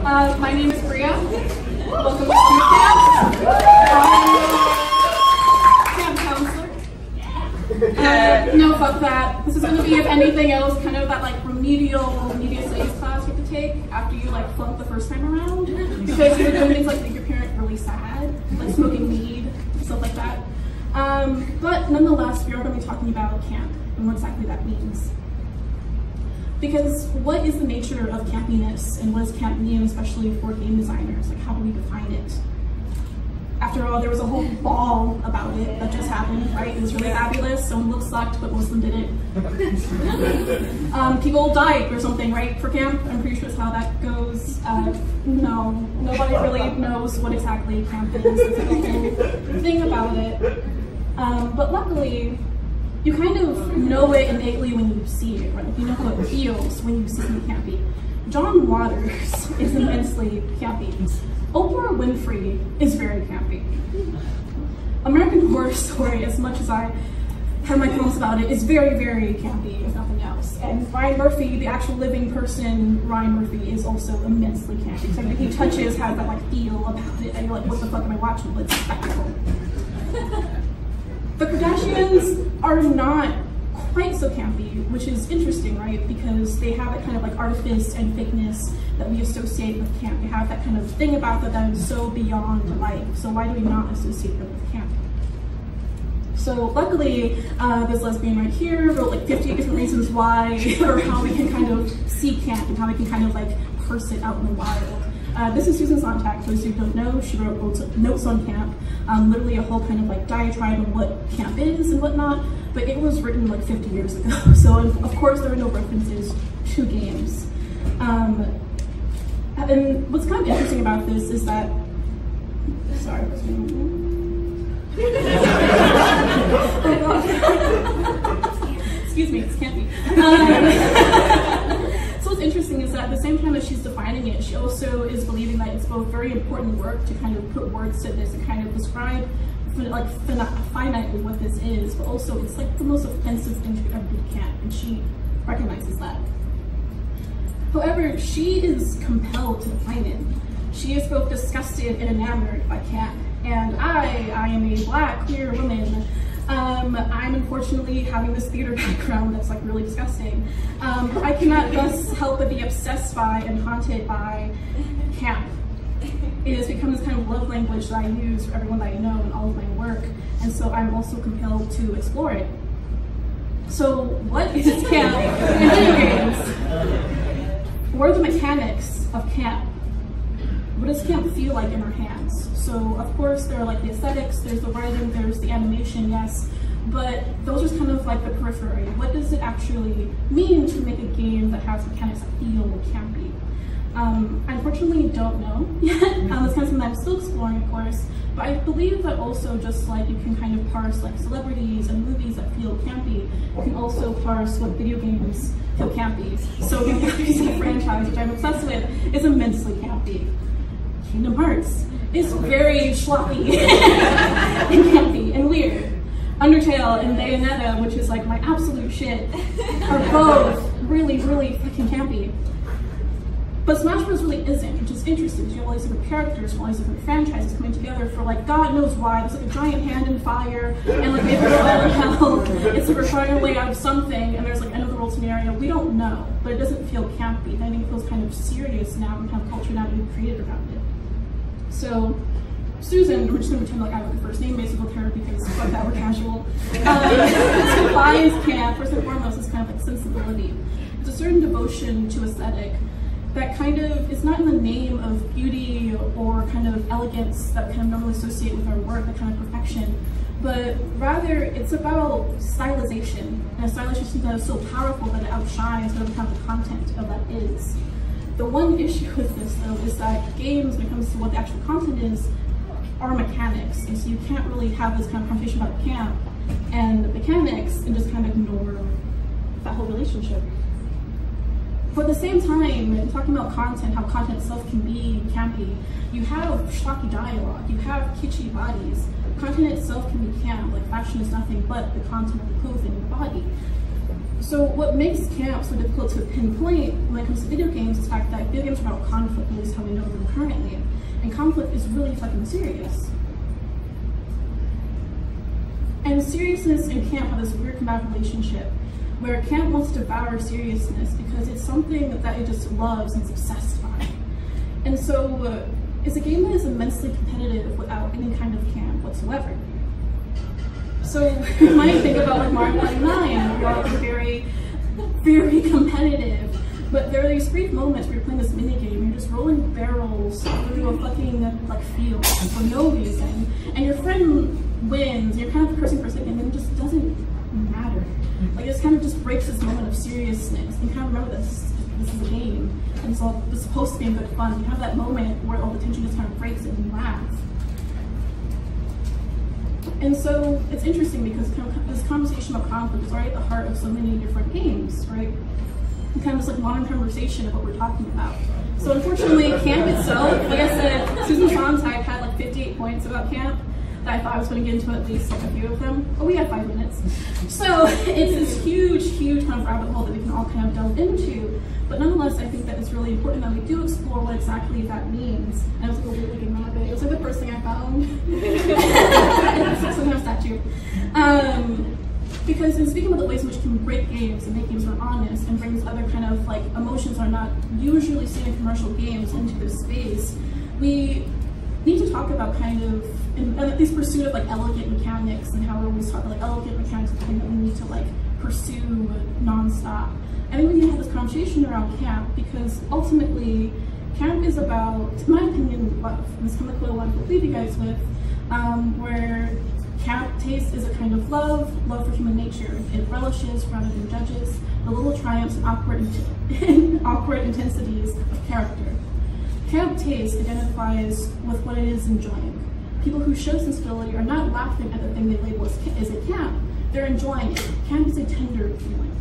My name is Bria. Welcome to camp. Camp counselor. No, fuck that. This is going to be, if anything else, kind of that like remedial media studies class you have to take after you like flunk the first time around, because you're doing things like make your parent really sad, like smoking weed, stuff like that. But nonetheless, we are going to be talking about camp and what exactly that means. Because what is the nature of campiness, and what does camp mean, especially for game designers? Like, how do we define it? After all, there was a whole ball about it that just happened, right? It was really fabulous. Some looks sucked, but most of them didn't. People died or something, right, for camp? I'm pretty sure that's how that goes. No, nobody really knows what exactly camp is. It's like a whole thing about it. But luckily, you kind of know it innately when you see it, right? You know how it feels when you see something campy. John Waters is immensely campy. Oprah Winfrey is very campy. American Horror Story, as much as I have my comments about it, is very, very campy, if nothing else. And Ryan Murphy, the actual living person, Ryan Murphy, is also immensely campy. So everything he touches has that like feel about it, and you're like, what the fuck am I watching? It's a spectacle. The Kardashians are not quite so campy, which is interesting, right? Because they have that kind of like artifice and fakeness that we associate with camp. They have that kind of thing about them that is so beyond life. So why do we not associate them with camp? So luckily, this lesbian right here wrote like 50 different reasons why, or how we can kind of see camp and how we can kind of like parse it out in the wild. This is Susan Sontag, for those who don't know. She wrote notes on camp, literally a whole kind of like diatribe on what camp is and whatnot, but it was written like 50 years ago. So of course there are no references to games. And what's kind of interesting about this is that, sorry, oh God. Excuse me, it's campy. So what's interesting is that at the same time that she's defining it, she also is believing that it's both very important work to kind of put words to this and kind of describe like finitely what this is, but also it's like the most offensive thing to ever do to camp, and she recognizes that. However, she is compelled to define it. She is both disgusted and enamored by camp, and I am a Black queer woman. I'm unfortunately having this theater background that's like really disgusting. I cannot thus help but be obsessed by and haunted by camp. It has become this kind of love language that I use for everyone that I know in all of my work, and so I'm also compelled to explore it. So what is camp in video games? What are the mechanics of camp? What does camp feel like in our hands? So of course there are like the aesthetics, there's the writing, there's the animation, yes, but those are kind of like the periphery. What does it actually mean to make a game that has mechanics that feel campy? I unfortunately don't know yet. That's kind of something I'm still exploring, of course, but I believe that also just like you can kind of parse like celebrities and movies that feel campy, you can also parse what video games feel campy. So the Galaxy franchise, which I'm obsessed with, is immensely campy. Kingdom Hearts is very schlocky and campy and weird. Undertale and Bayonetta, which is like my absolute shit, are both really, really fucking campy. But Smash Bros. Really isn't, which is interesting. You have all these different characters from all these different franchises coming together for like God knows why. There's like a giant hand in fire, and like maybe we're all in hell. It's like we're trying our way out of something, and there's like end of the world scenario. We don't know, but it doesn't feel campy. I think it feels kind of serious now and kind of culture now being created around it. So Susan, we're just going to pretend like I have a first name basically with her because fuck that, we're casual. Defines camp, first and foremost, is kind of like sensibility. It's a certain devotion to aesthetic that kind of is not in the name of beauty or kind of elegance that we kind of normally associate with our work, that kind of perfection, but rather it's about stylization, and a stylization that is so powerful that it outshines whatever kind of the content of that is. The one issue with this, though, is that games, when it comes to what the actual content is, are mechanics, and so you can't really have this kind of conversation about camp and mechanics and just kind of ignore that whole relationship. But at the same time, talking about content, how content itself can be campy, you have schlocky dialogue, you have kitschy bodies. Content itself can be camp, like fashion is nothing but the content of the clothing and the body. So what makes camp so difficult to pinpoint when it comes to video games is the fact that video games are about conflict, at least how we know them currently. And conflict is really fucking serious. And seriousness and camp have this weird combative relationship where camp wants to devour seriousness because it's something that it just loves and is obsessed by. And so it's a game that is immensely competitive without any kind of camp whatsoever. So you might think about like Mario Party 9, where it's very, very competitive. But there are these brief moments where you're playing this minigame and you're just rolling barrels through a fucking like field for no reason. And your friend wins, and you're kind of cursing for a second, and it just doesn't matter. Like it just kind of just breaks this moment of seriousness. And you kind of remember this is a game, and it's supposed to be in good fun. You have that moment where all the tension just kind of breaks and you laugh. And so it's interesting because this conversation about conflict is right at the heart of so many different games, right? And kind of this like modern conversation of what we're talking about. So unfortunately, camp itself, like I said, Susan Sontag had like 58 points about camp that I thought I was going to get into at least like a few of them. But we have 5 minutes. So it's this huge, huge kind of rabbit hole that we can all kind of delve into. But nonetheless, I think that it's really important that we do explore what exactly that means. And I was like a weird looking rabbit. It was like the first thing I found. It's some kind of statue. Because in speaking about the ways in which can break games and make games more honest and brings other kind of like emotions that are not usually seen in commercial games into this space, we need to talk about kind of this pursuit of like elegant mechanics and how we always talk about like elegant mechanics and something that we need to like pursue nonstop. I think we need to have this conversation around camp because ultimately camp is about, in my opinion, love. And this is kind of what I want to leave you guys with, where camp taste is a kind of love for human nature. It relishes rather than judges the little triumphs and awkward intensities of character. Camp taste identifies with what it is enjoying. People who show sensibility are not laughing at the thing they label as a camp. They're enjoying it. Camp is a tender feeling.